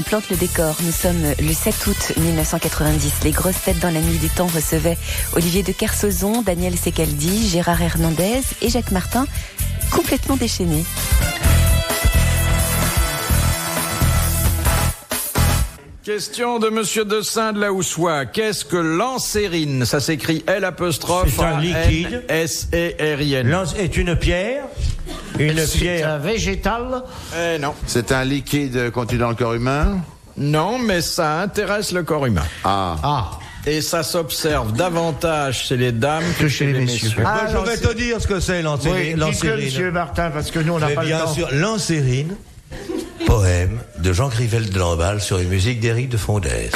On plante le décor. Nous sommes le 7 août 1990. Les grosses têtes dans la nuit du temps recevaient Olivier de Kersauzon, Daniel Secaldi, Gérard Hernandez et Jacques Martin, complètement déchaînés. Question de Monsieur de Saint-de-la-Houssois. Qu'est-ce que l'ancérine? Ça s'écrit L'. C'est un liquide. S-E-R-I-N. Lance est une pierre. C'est un végétal. Non. C'est un liquide contenu dans le corps humain? Non, mais ça intéresse le corps humain. Ah. Et ça s'observe davantage chez les dames que chez les messieurs. Je vais te dire ce que c'est Oui, dites-le, l'ancérine. monsieur Martin, parce que nous, on n'a pas le Bien temps. sûr, l'ancérine, poème de Jean Crivel de Lamballe sur une musique d'Éric de Fondès.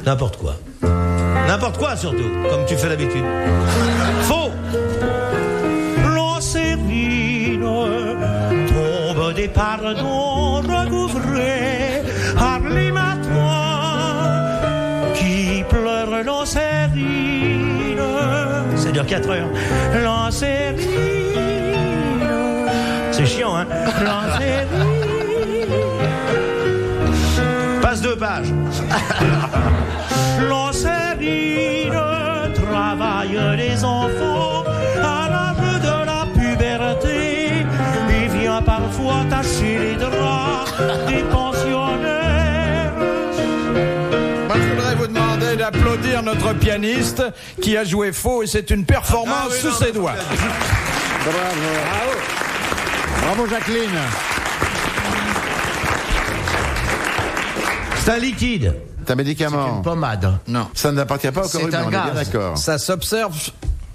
N'importe quoi. N'importe quoi, surtout, comme tu fais d'habitude. Faux. L'ancérine tombe des pardons recouvrés par les matins qui pleurent l'ancérine. C'est dur 4 heures. L'ancérine. C'est chiant, hein? L'ancérine. Passe 2 pages. L'ancérine travaille les enfants à l'âge de la puberté. Il vient parfois tacher les draps des pensionnaires. Moi, je voudrais vous demander d'applaudir notre pianiste qui a joué faux et c'est une performance sous ses doigts. Bravo. Bravo Jacqueline. C'est un liquide. C'est un médicament. Une pommade. Non. Ça n'appartient pas au corps C'est humain, un on est bien gaz. d'accord. Ça s'observe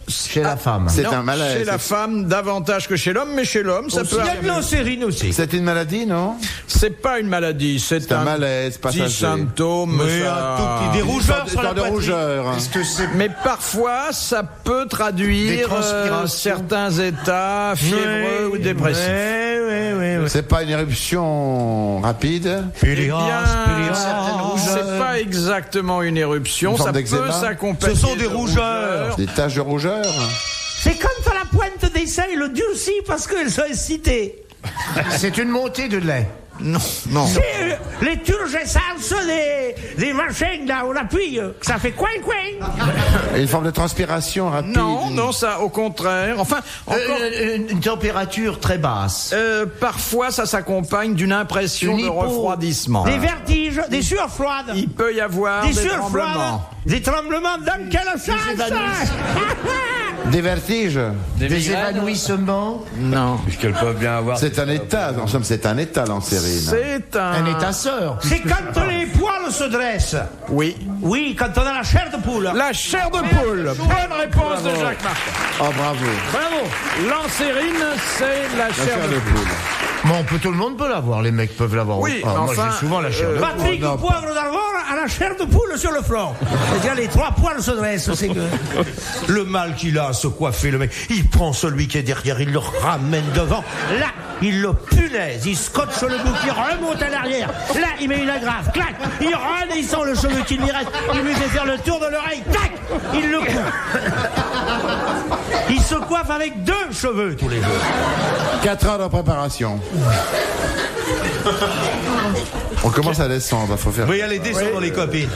Chez la femme. C'est non, un malaise. chez la femme davantage que chez l'homme, mais chez l'homme, ça peut Il y a arriver. de l'ancérine aussi. C'est une maladie, non? C'est pas une maladie, c'est un malaise petit passager. symptôme. Oui, ça- un tout petit, des rougeurs sur la de poitrine. rougeur. Est-ce que c'est Mais parfois, ça peut Des traduire transpirations. certains états fiévreux ou dépressifs. Oui. C'est pas une éruption rapide? Eh bien, c'est pas exactement une éruption, Une forme ça peut d'eczéma. s'accompagner. Ce sont des de rougeurs. Des taches de rougeur? C'est quand la pointe des seins le durcit parce qu'elles sont excitées. C'est une montée de lait. Non, non. C'est les turgescences des machines là, on appuie, que ça fait coin. Et une forme de transpiration rapide? Non, ça, au contraire. Enfin, encore, Une température très basse. parfois, ça s'accompagne d'une impression Une de hypo. refroidissement. Des vertiges, des sueurs froides. Il peut y avoir Des des sueurs froides. tremblements. Des tremblements dans quel sens? Des vertiges? Des évanouissements. Non. Puisqu'elles peuvent bien avoir. C'est un état, en somme, c'est un état, l'ancérine. C'est un... Un état-sœur. C'est quand les poils se dressent. Oui. Oui, quand on a la chair de poule. La chair de poule. Bonne réponse de Jacques Martin. Oh, bravo. Bravo. L'ancérine, c'est la La chair de poule. Bon, tout le monde peut l'avoir, les mecs peuvent l'avoir. Oui, Ah, moi enfin, j'ai souvent la chair de Patrick non, Poivre d'Arvor a la chair de poule sur le flanc. C'est-à-dire les 3 poils se dressent. C'est que... Le mal qu'il a à se coiffer, le mec. Il prend celui qui est derrière, il le ramène devant. Là, il le punaise, il scotche le bouc, il remonte à l'arrière. Là, il met une agrafe, clac. Il redescend le cheveu qui lui reste. Il lui fait faire le tour de l'oreille, tac. Il le coupe. Il se coiffe avec 2 cheveux tous les jours. 4 heures de préparation. On commence à descendre, faut faire. Oui, allez, descendons les copines.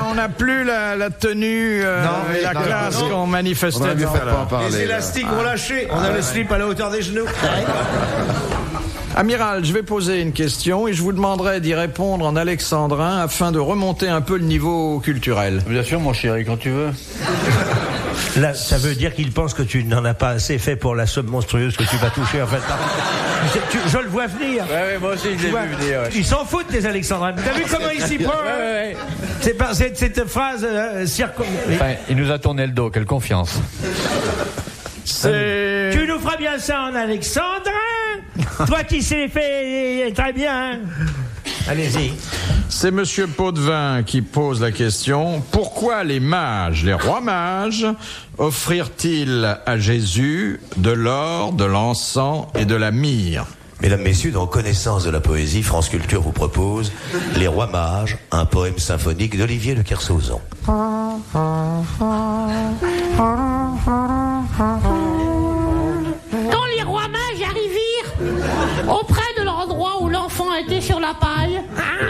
On n'a plus la tenue et la classe qu'on On manifestait aurait mieux tout fait à de pas en l'heure. parler. Les là. élastiques vont lâcher. On a le slip à la hauteur des genoux. Amiral, je vais poser une question et je vous demanderai d'y répondre en alexandrin afin de remonter un peu le niveau culturel. Bien sûr, mon chéri, quand tu veux. Là, ça veut dire qu'il pense que tu n'en as pas assez fait pour la somme monstrueuse que tu vas toucher, en fait. Je le vois venir. Ouais, moi aussi, je l'ai vu venir. Ouais. Ils s'en foutent des Alexandrins. T'as vu comment il s'y prend? Ouais. C'est par cette phrase Enfin, il nous a tourné le dos, quelle confiance. C'est... Tu nous feras bien ça en alexandrin. Toi qui sais faire très bien. Allez-y. C'est Monsieur Potvin qui pose la question. Pourquoi les mages, les rois mages, offrirent-ils à Jésus de l'or, de l'encens et de la myrrhe? Mesdames, Messieurs, dans Connaissance de la poésie, France Culture vous propose Les Rois Mages, un poème symphonique d'Olivier de Kersauzon. Quand les rois mages arrivirent auprès de leur l'endroit où l'enfant était sur la paille.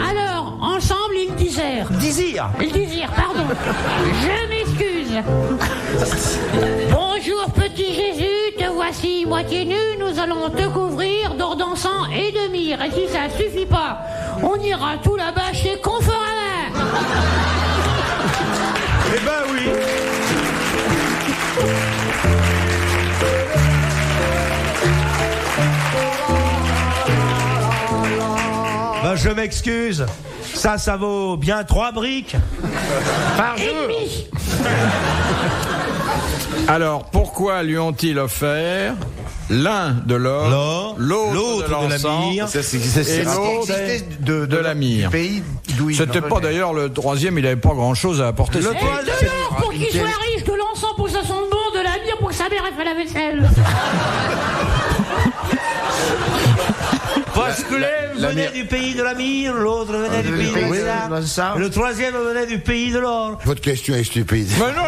Alors, ensemble, ils disèrent. Ils disirent, pardon. Je m'excuse. Bonjour, petit Jésus, te voici moitié nu. Nous allons te couvrir d'or d'encens et de myrrhe. Et si ça suffit pas, on ira tout là-bas chez Conforama. Eh ben oui. Ben, je m'excuse. Ça vaut bien 3 briques par jour. Alors, pourquoi lui ont-ils offert l'un de l'or, l'autre de la l'encens myrrhe, et l'autre de la myrrhe? C'était pas d'ailleurs le troisième, il n'avait pas grand-chose à apporter. Et de l'or pour qu'il soit riche, de l'encens pour que ça sente bon, de la myrrhe pour que sa mère ait fait la vaisselle. Parce que l'un venait du pays de la myrrhe, l'autre venait du pays de l'encens, le troisième venait du pays de l'or. Votre question est stupide. Mais non,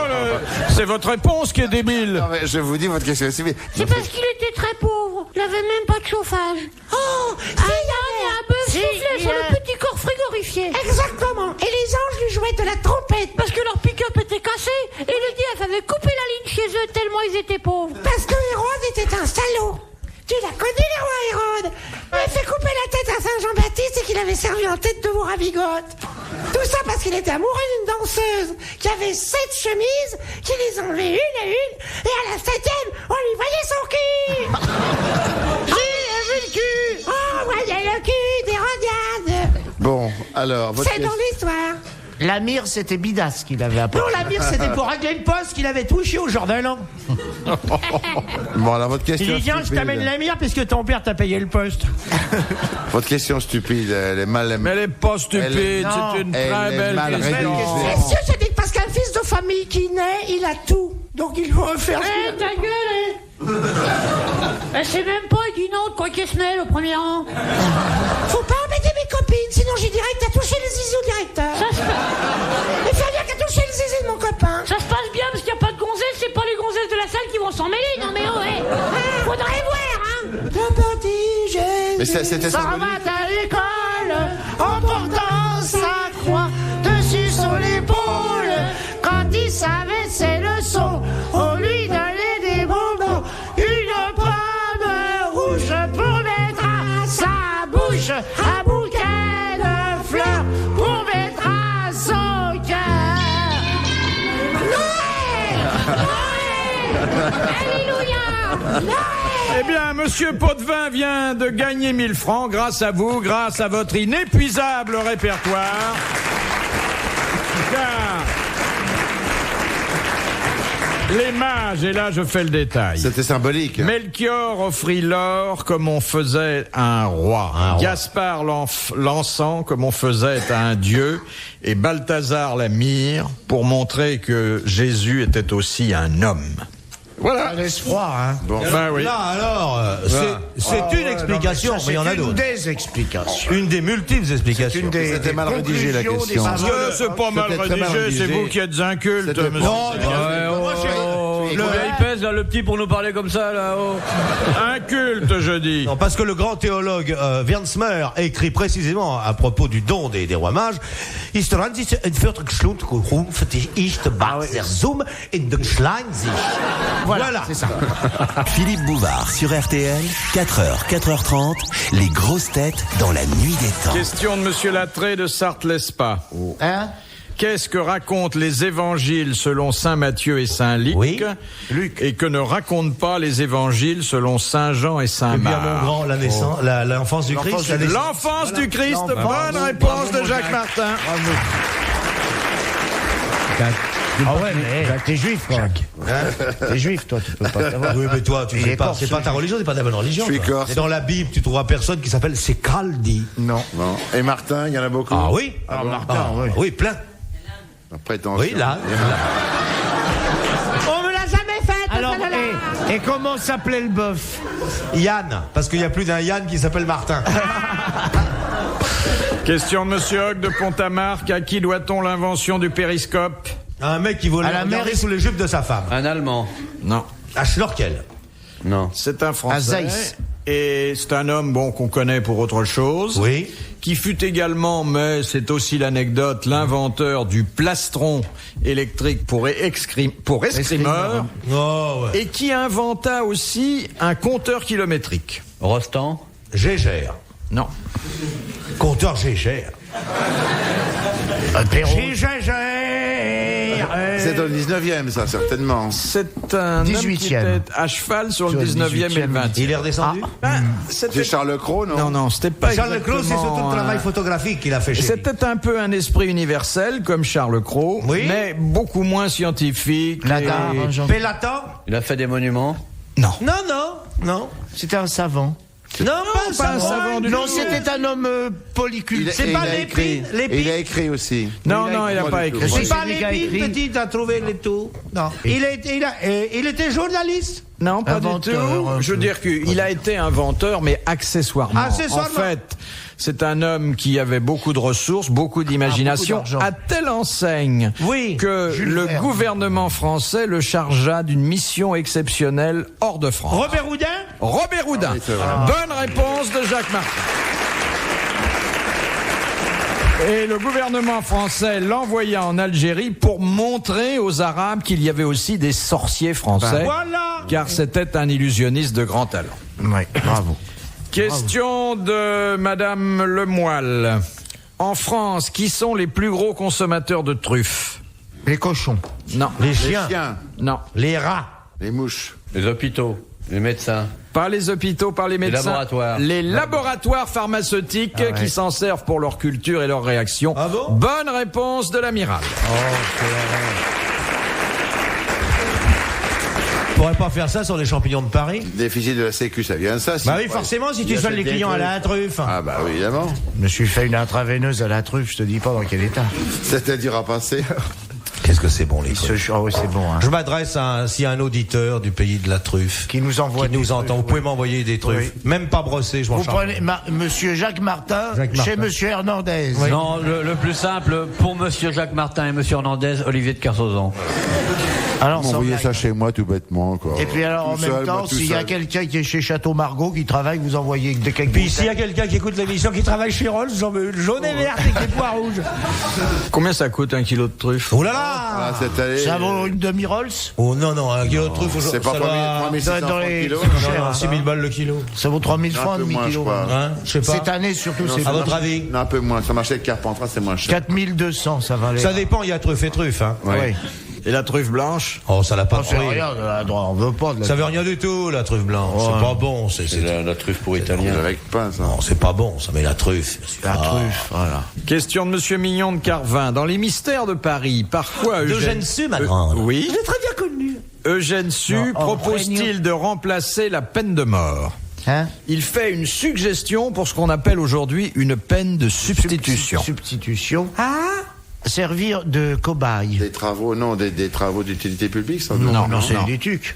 c'est votre réponse qui est débile. Non, mais je vous dis, votre question est stupide. C'est parce qu'il était très pauvre. Il avait même pas de chauffage. Oh, un âne et un bœuf soufflaient sur le petit corps frigorifié. Exactement. Et les anges lui jouaient de la trompette. Parce que leur pick-up était cassé et le diable avait coupé la ligne chez eux tellement ils étaient pauvres. Parce que Hérode était un salaud. Tu l'as connu, le roi Hérode. Il a fait couper la tête à Saint Jean-Baptiste et qu'il avait servi en tête de Mouravigote. Tout ça parce qu'il était amoureux d'une danseuse qui avait 7 chemises, qui les enlevait une à une, et à la 7e, on lui voyait son cul. J'ai vu le cul. On voyait le cul d'Hérodiade. Bon, alors, votre C'est dans l'histoire. La myrrhe, c'était Bidas qu'il avait apporté. Non, la myrrhe, c'était pour régler une poste qu'il avait touché au jour de l'an. Bon, alors votre question. Il dit, tiens, je t'amène la myrrhe puisque ton père t'a payé le poste. Votre question stupide, elle est mal. Mais elle est pas stupide, c'est une très belle question. Messieurs, je dis que parce qu'un fils de famille qui naît, il a tout. Donc il faut faire Eh, ta gueule, eh. C'est même pas, il dit non, de quoi qu'il se mêle au premier rang. Faut pas embêter mes copines, sinon j'ai direct à toucher le zizi au directeur. Ça se... Il faut bien qu'à toucher le zizi de mon copain. Ça se passe bien parce qu'il n'y a pas de gonzesses, c'est pas les gonzesses de la salle qui vont s'en mêler. Non mais oh, ouais. Faudrait voir, hein. Le petit Jésus Mais c'était s'en symbolique. va à l'école en portant sa croix dessus sur l'épaule. Quand il savait ses leçons, on lui donnait des bonbons, une pomme rouge pour mettre à sa bouche, un bouquet de fleurs pour mettre à son cœur. Noël! Noël! Alléluia! Noël! Eh bien, Monsieur Potvin vient de gagner 1000 francs grâce à vous, grâce à votre inépuisable répertoire. Car les mages, et là je fais le détail. C'était symbolique. Melchior offrit l'or comme on faisait à un roi. Gaspard l'encens comme on faisait à un dieu. Et Balthazar la myrrhe pour montrer que Jésus était aussi un homme. Voilà. Laisse froid, hein. Bon. Ben oui. Là, alors, c'est une explication, mais il y en a d'autres. Des explications. Une des multiples explications. C'était mal rédigé la question. Parce que c'est pas mal C'était très mal rédigé, c'est rédigé. vous qui êtes inculte, C'était monsieur. Combien il pèse, là, le petit, pour nous parler comme ça, là oh. Inculte, je dis. Non, parce que le grand théologue Wiernsmer écrit précisément à propos du don des rois mages. Voilà, c'est ça. Philippe Bouvard sur RTL, 4h, 4h30, les grosses têtes dans la nuit des temps. Question de monsieur Lattré de Sarthe-Lespas. Hein? Qu'est-ce que racontent les évangiles selon saint Matthieu et saint Luc, et que ne racontent pas les évangiles selon saint Jean et saint Eh bien, Marc? mon grand, la naissance, l'enfance du Christ. L'enfance du Christ, bonne réponse de Jacques Martin. Ah ouais, mais t'es juif, quoi. T'es juif, toi, tu peux pas savoir. Oui, mais toi, tu sais pas, c'est pas ta religion, c'est pas ta bonne religion. Je suis toi. corse. Et dans la Bible, tu trouveras personne qui s'appelle Secaldi. Non. Et Martin, il y en a beaucoup. Ah oui? Ah bon. Martin, oui. Oui, plein. Prétention. Oui, là. On me l'a jamais faite. Alors, et comment s'appelait le bœuf? Yann, parce qu'il y a plus d'un Yann qui s'appelle Martin. Question de monsieur Hogg de Pont-à-Marc. À qui doit-on l'invention du périscope? Un mec qui voulait la regarder mer- sous les jupes de sa femme. Un Allemand. Non. À Schnorkel. Non. C'est un Français. À Zeiss. Et c'est un homme, qu'on connaît pour autre chose. Oui. Qui fut également, mais c'est aussi l'anecdote, l'inventeur du plastron électrique pour escrimeur. Oh, ouais. Et qui inventa aussi un compteur kilométrique. Rostand. Gégère. Non. Compteur Gégère. C'est dans le 19e, ça, certainement. C'est un 18e. homme qui était à cheval sur le 19e et le 20e. Il est redescendu C'est Charles Cros, non? Non, c'était pas Charles exactement... Cros, c'est surtout le travail photographique qu'il a fait chez lui. C'était un peu un esprit universel, comme Charles Cros, Oui. mais beaucoup moins scientifique. Pélatan. Il a fait des monuments. Non. Non. C'était un savant. Non, pas un savant du Non, tout. c'était un homme polyculture. C'est pas l'épine. Il a écrit aussi. Non, il n'a pas écrit. C'est pas lui qui a l'épine, écrit. petit, t'as trouvé les tout. Non. Il était journaliste. Non, pas Inventeur, du tout. un Je veux peu. dire qu'il a été inventeur, mais accessoirement. Accessoirement. En fait, c'est un homme qui avait beaucoup de ressources, beaucoup d'imagination, beaucoup d'argent. à telle enseigne Oui, que Jules le Verne. gouvernement français le chargea d'une mission exceptionnelle hors de France. Robert Houdin. Robert Houdin. oui, c'est vrai. Bonne réponse de Jacques Martin. Et le gouvernement français l'envoya en Algérie pour montrer aux Arabes qu'il y avait aussi des sorciers français, Voilà. car c'était un illusionniste de grand talent. Ouais, bravo. Question de Madame Lemoyle. En France, qui sont les plus gros consommateurs de truffes? Les cochons. Non. Les Les chiens. chiens, Non. Les rats. les mouches. Les hôpitaux. Les médecins. Pas les hôpitaux, pas les médecins. laboratoires. Les laboratoires pharmaceutiques qui s'en servent pour leur culture et leur réaction. Ah bon? Bonne réponse de l'amiral. On pourrait pas faire ça sur les champignons de Paris? Déficit de la Sécu, ça vient de ça. Bah oui, forcément, si tu soignes les clients à la truffe. Ah bah oui, évidemment. Je me suis fait une intraveineuse à la truffe, je te dis pas dans quel état. C'était dur à passer. Qu'est-ce que c'est bon, les truffes. Ah oui, c'est bon. Hein. Je m'adresse à un auditeur du pays de la truffe. Qui nous envoie Qui des nous truffes, entend. Vous oui. pouvez m'envoyer des truffes. Même pas brossées, je m'en Vous charge. prenez Monsieur Jacques Martin, Jacques Martin. chez Monsieur Hernandez. Non, le plus simple, pour Monsieur Jacques Martin et Monsieur Hernandez, Olivier de Kersauzon. Alors, sans M'envoyez blague. ça chez moi tout bêtement, quoi. Et puis alors, en Tout même seul, temps, moi, tout s'il y a seul. quelqu'un qui est chez Château Margaux, qui travaille, vous envoyez des quelques Puis s'il y a quelqu'un qui écoute l'émission qui travaille chez Rolls, j'en veux une jaune et verte avec des pois rouges. Combien ça coûte un kilo de truffes? Oh là là. Ah, cette année. Ça vaut une demi-Rolls? Oh non, un kilo de truffe C'est pas 3600 dans les- kilos. c'est cher, hein. 6 000 balles le kilo. Ça vaut 3000 Un francs, peu moins, je demi-kilo. crois. Hein, je sais pas. Cette année, surtout, Non, c'est À votre avis? Non, un peu moins. Sur le marché de Carpentras, c'est moins cher. 4200, ça valait. Ça dépend, il y a truffe et truffe. Hein. Oui. Et la truffe blanche? Oh, ça n'a pas Non, de c'est prix. rien, de la droite, on veut pas de la Ça veut rien du tout, la truffe blanche. Ouais. C'est pas bon. C'est La truffe pour italien. Avec pain, ça. Non, c'est pas bon, ça met la truffe. La Ah. truffe, voilà. Question de Monsieur Mignon de Carvin. Dans les mystères de Paris, par quoi Eugène Sue, ma grande. Oui. Je l'ai très bien connu. Eugène Sue propose-t-il de remplacer la peine de mort? Hein? Il fait une suggestion pour ce qu'on appelle aujourd'hui une peine de substitution. Substitution. Ah? Servir de cobaye. Des travaux, non, des travaux d'utilité publique, ça. Non, c'est non. des tucs.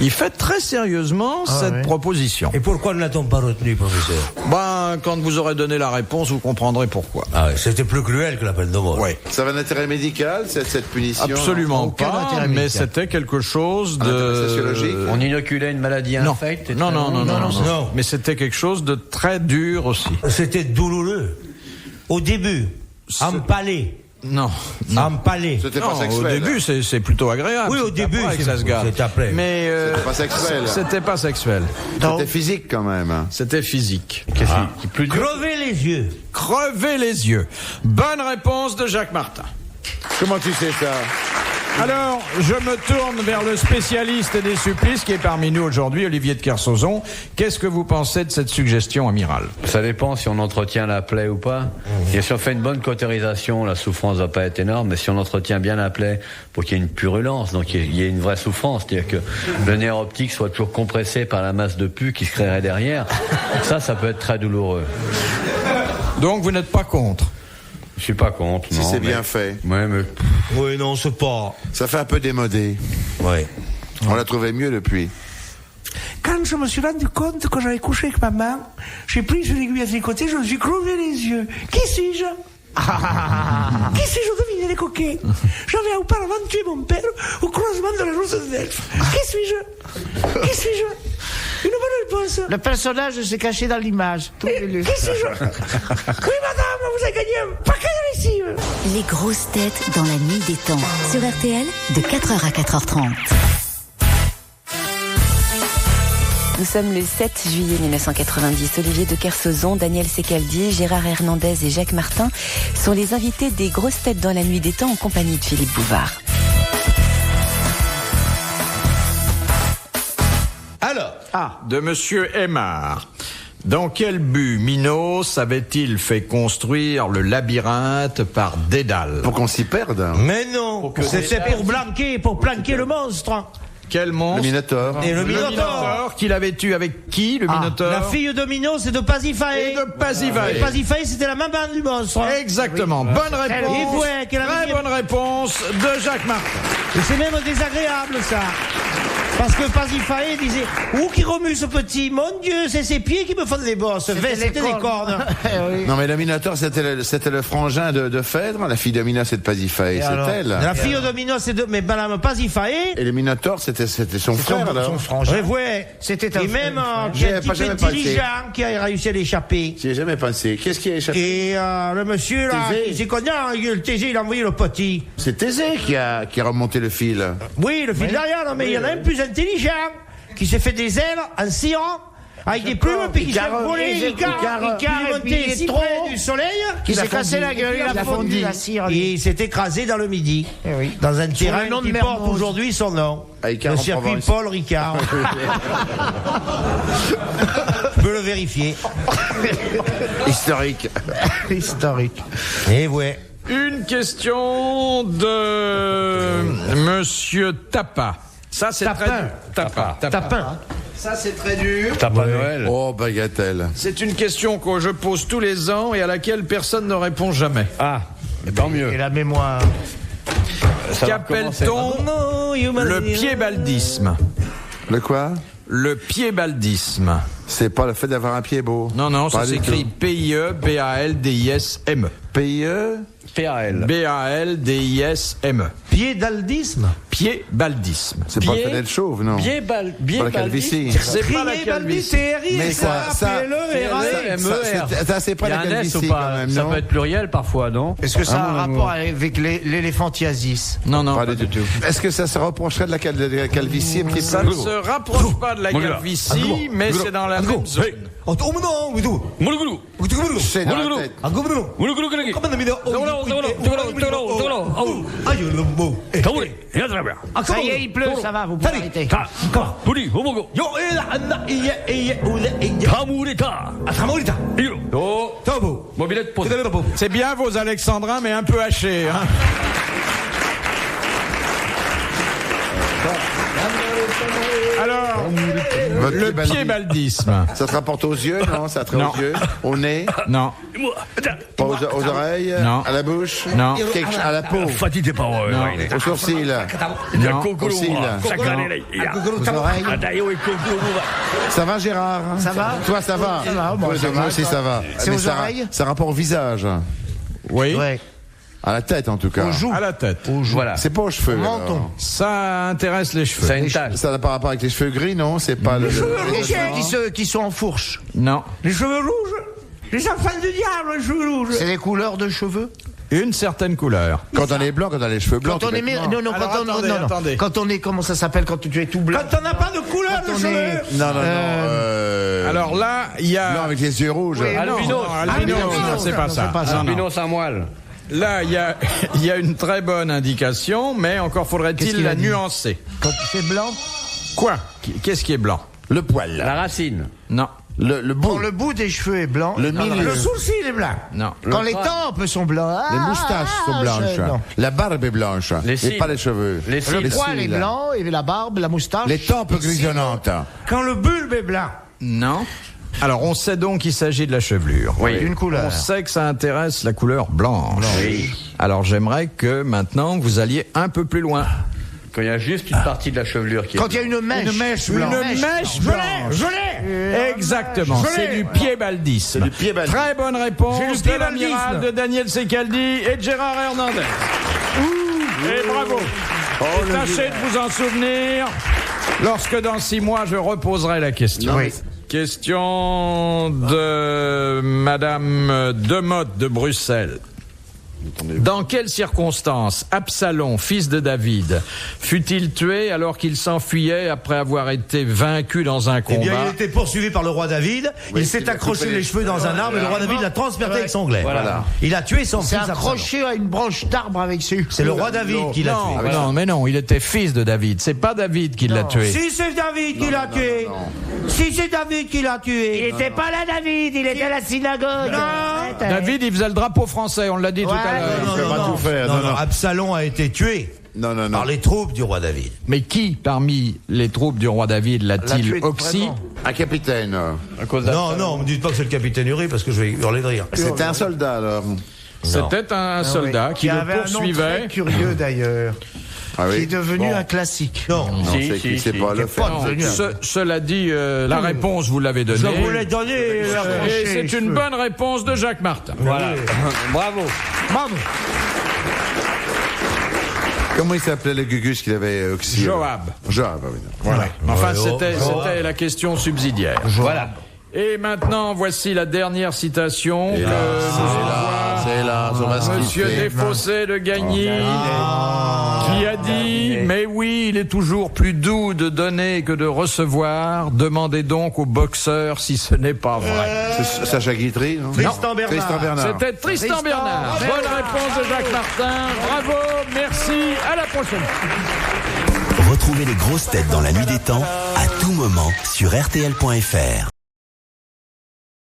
Il fait très sérieusement cette ouais. proposition. Et pourquoi ne l'a-t-on pas retenu, professeur? Ben, quand vous aurez donné la réponse, vous comprendrez pourquoi. Ah ouais, c'était plus cruel que la peine de mort. Oui. Ça avait un intérêt médical, cette punition? Absolument aucun pas, intérêt mais médical. c'était quelque chose Un intérêt de... sociologique. On inoculait une maladie Non. infecte. et Non, très non, non, long. non, non, non. mais c'était quelque chose de très dur aussi. C'était douloureux. Au début, empalé. Non. Empalé. C'était pas Non, au sexuel. début, c'est plutôt agréable. Oui, au C'est début, après que c'est- ça se garde. c'est après. Mais C'était pas sexuel. C'était pas sexuel. C'était physique quand même. Hein. C'était physique. Qu'est-ce qui est plus dur? Crever les yeux. Crever les yeux. Bonne réponse de Jacques Martin. Comment tu sais ça? Alors, je me tourne vers le spécialiste des supplices qui est parmi nous aujourd'hui, Olivier de Kersauzon. Qu'est-ce que vous pensez de cette suggestion, amiral? Ça dépend si on entretient la plaie ou pas. Et si on fait une bonne cautérisation, la souffrance va pas être énorme. Mais si on entretient bien la plaie, pour qu'il y ait une purulence, donc il y ait une vraie souffrance, c'est-à-dire que le nerf optique soit toujours compressé par la masse de pus qui se créerait derrière, ça peut être très douloureux. Donc, vous n'êtes pas contre? Je suis pas contre. Si non, c'est mais- bien fait. Ouais, mais Oui, non, c'est pas. Ça fait un peu démodé. Ouais. On l'a trouvé mieux depuis. Quand je me suis rendu compte que j'avais couché avec maman, j'ai pris une aiguille à tricoter, je me suis crevé les yeux. Qui suis-je? Qui suis-je? Devinez les coquets. J'avais auparavant tué mon père au croisement de la rose de Delphes. Qui suis-je? Qui suis-je? Une bonne réponse. Le personnage s'est caché dans l'image. Trouvez-le. Qui suis-je? Oui, madame, vous avez gagné un paquet de lessive. Les grosses têtes dans la nuit des temps. Sur RTL, de 4h à 4h30. Nous sommes le 7 juillet 1990. Olivier de Kersauzon, Daniel Secaldi, Gérard Hernandez et Jacques Martin sont les invités des grosses têtes dans la nuit des temps en compagnie de Philippe Bouvard. Alors, de Monsieur Aymar. Dans quel but Minos avait-il fait construire le labyrinthe par Dédale? Pour qu'on s'y perde. Mais non, c'était pour planquer le monstre. Quel monstre? Le Minotaure. Et le Minotaure Minotaure. qu'il avait tué avec qui, le Minotaure? La fille de Minos et de Pasiphae. Et de Pasiphae. Et Pasiphae, c'était la maman du monstre. Exactement. Bonne réponse. Et ouais, Très bonne réponse de Jacques Martin. Et c'est même désagréable, ça. Parce que Pasiphae disait, où qui remue ce petit? Mon Dieu, c'est ses pieds qui me font des bosses. C'était des cornes. Non, mais le Minotaure, c'était le frangin de Phèdre, la fille de Minos et de Pasiphae. C'est elle. La fille de Minos et de Madame Pasiphae. Et le Minotaure, c'était son frère, alors. Son frangin. Ouais. C'était un Et même J'y un avais pas type jamais intelligent qui a réussi à l'échapper. J'y ai jamais pensé. Qu'est-ce qui a échappé? Et le monsieur, là, Thésée. c'est connu, le Thésée, il a envoyé le petit. C'est Thésée qui a remonté le fil. Oui, le fil derrière, non, mais il y en a un plus intelligent, qui s'est fait des ailes en cire, avec des plumes, puis qui s'est volé, il est monté si près du soleil, Qui s'est cassé la gueule, il a fondu la cire. et il s'est écrasé dans le Midi, dans un terrain le nom de qui Mermoz. porte aujourd'hui son nom, Ricard le en circuit Provence. Paul Ricard. Je peux le vérifier. Historique. Historique. Et ouais. Une question de Monsieur Tapa. Ça, c'est très dur. Tapin. Ça, c'est très dur. T'as pas Noël? Oh, bagatelle. C'est une question que je pose tous les ans et à laquelle personne ne répond jamais. Ah, tant mieux. Et la mémoire. Qu'appelle-t-on le piébaldisme? Le quoi? Le piébaldisme. C'est pas le fait d'avoir un pied beau. Non, ça Pas du s'écrit tout. P-I-E-B-A-L-D-I-S-M-E. P-I-E? PAL. B-A-L-D-I-S-M-E. Piédaldisme. Piébaldisme. C'est pas le fait d'être chauve, non. Pas la calvitie. C'est pas la calvitie. Mais ça, c'est pas Il y la a un S calvitie ou quand pas? même, Ça non? peut être pluriel parfois, non? Est-ce que ça a Ah, un mon rapport amour. avec l'éléphantiasis? Non, Pas du tout. Est-ce que ça se rapprocherait de la calvitie un petit peu? Ça ne se rapproche pas de la calvitie, mais c'est dans la même zone. C'est dans la tête. Ça y est, il pleut, ça va, vous pouvez arrêter. C'est bien vos alexandrins, mais un peu hachés. Hein. Alors, le piébaldisme. Ça se rapporte aux yeux, non? Ça traite Non. aux yeux, au nez, Non, pas aux oreilles, Non. à la bouche, Non. à la peau, aux sourcils, non. aux cils, aux oreilles. Ça va, Gérard? Ça va? Toi, ça va? Ça va, bon, Oui, ça moi va, aussi, ça va. C'est Mais aux ça, oreilles? ça rapporte au visage. Oui, Ouais. À la tête, en tout cas. à la tête. Voilà. C'est pas aux cheveux. Menton. alors. Ça intéresse les cheveux. Ça a une tache. Ça n'a pas rapport avec les cheveux gris, non? C'est pas le. Qui sont en fourche. Non. Les cheveux rouges. Les enfants du diable, les cheveux rouges. C'est des couleurs de cheveux? Une certaine couleur. Quand on est blanc, quand on a les cheveux blancs. Quand on est complètement. non, Alors, attendez. Quand on est, comment ça s'appelle quand tu es tout blanc? Quand on n'a pas de couleur de on cheveux. est- Non. Alors là, il y a... Blanc avec les yeux rouges. Oui, Albinos, c'est pas ça. Non, non. Albinos à moelle. Là, il y a une très bonne indication, mais encore Qu'est-ce faudrait-il qu'il la a dit? nuancer. Quand c'est blanc? Quoi? Qu'est-ce qui est blanc? Le poil. La racine. Non, Le Quand bout. le bout des cheveux est blanc. Le milieu. Le sourcil est blanc. non. Quand les tempes sont blancs. Les moustaches sont blanches. non. La barbe est blanche. Les Et cils. pas les cheveux. Les cils. Le poil est cils. blanc et la barbe, la moustache. Les tempes grisonnantes. Quand le bulbe est blanc. Non. Alors, on sait donc qu'il s'agit de la chevelure. Oui. Une On couleur. sait que ça intéresse la couleur blanche. Oui. Alors, j'aimerais que maintenant, vous alliez un peu plus loin. Quand il y a juste une partie de la chevelure qui est. Quand il y a une mèche. Une mèche Une blanche. mèche blanche. Je l'ai. Exactement, Je c'est l'ai. du piébaldisme. C'est du piébaldisme. Très bonne réponse C'est du de piébaldisme. l'amiral de Daniel Secaldi et de Gérard Hernandez. Et bravo. Et tâchez de vous en souvenir lorsque dans 6 mois je reposerai la question. Non, mais Question de Madame Demotte de Bruxelles. Dans quelles circonstances Absalom, fils de David, fut-il tué alors qu'il s'enfuyait après avoir été vaincu dans un combat? Eh bien, il était poursuivi par le roi David. Oui, il s'est accroché les cheveux dans un arbre et le roi David l'a transpercé avec son glaive. Voilà. Il a tué son C'est fils Absalom. accroché à une branche d'arbre avec ses... C'est le roi David qui l'a tué. Non, mais non, il était fils de David. C'est pas David qui l'a tué. Si c'est David qui l'a tué. Si c'est David qui l'a tué. Il était pas là, David. Il était à la synagogue. Non. David, il faisait le drapeau français, on l'a dit tout à l'heure. Non, Absalom a été tué par les troupes du roi David. Mais qui, parmi les troupes du roi David, l'a-t-il oxy? Un capitaine. Non, me dites pas que c'est le capitaine Uri parce que je vais hurler de rire. C'était un soldat alors. C'était un soldat qui le avait poursuivait. un nom très curieux d'ailleurs. Ah oui. Qui est devenu un classique. Non, c'est pas le fait. Cela dit, la réponse, vous l'avez donnée. je vous l'ai donné. Et c'est une bonne réponse de Jacques Martin. Voilà. Bravo. Bravo. Comment il s'appelait le Gugus qu'il avait oxy? Joab. Joab, oui. Voilà. Enfin, c'était la question subsidiaire. Voilà. Et maintenant, voici la dernière citation. C'est là, on va se Monsieur quitter. Desfossés de Gagny, qui a dit « Mais oui, il est toujours plus doux de donner que de recevoir. Demandez donc au boxeur si ce n'est pas vrai. » C'est Sacha Guitry, non? Tristan Bernard. Tristan Bernard. C'était Tristan Bernard. Bonne réponse de Jacques Martin. Bravo, merci, à la prochaine. Retrouvez les grosses têtes dans la nuit des temps à tout moment sur RTL.fr.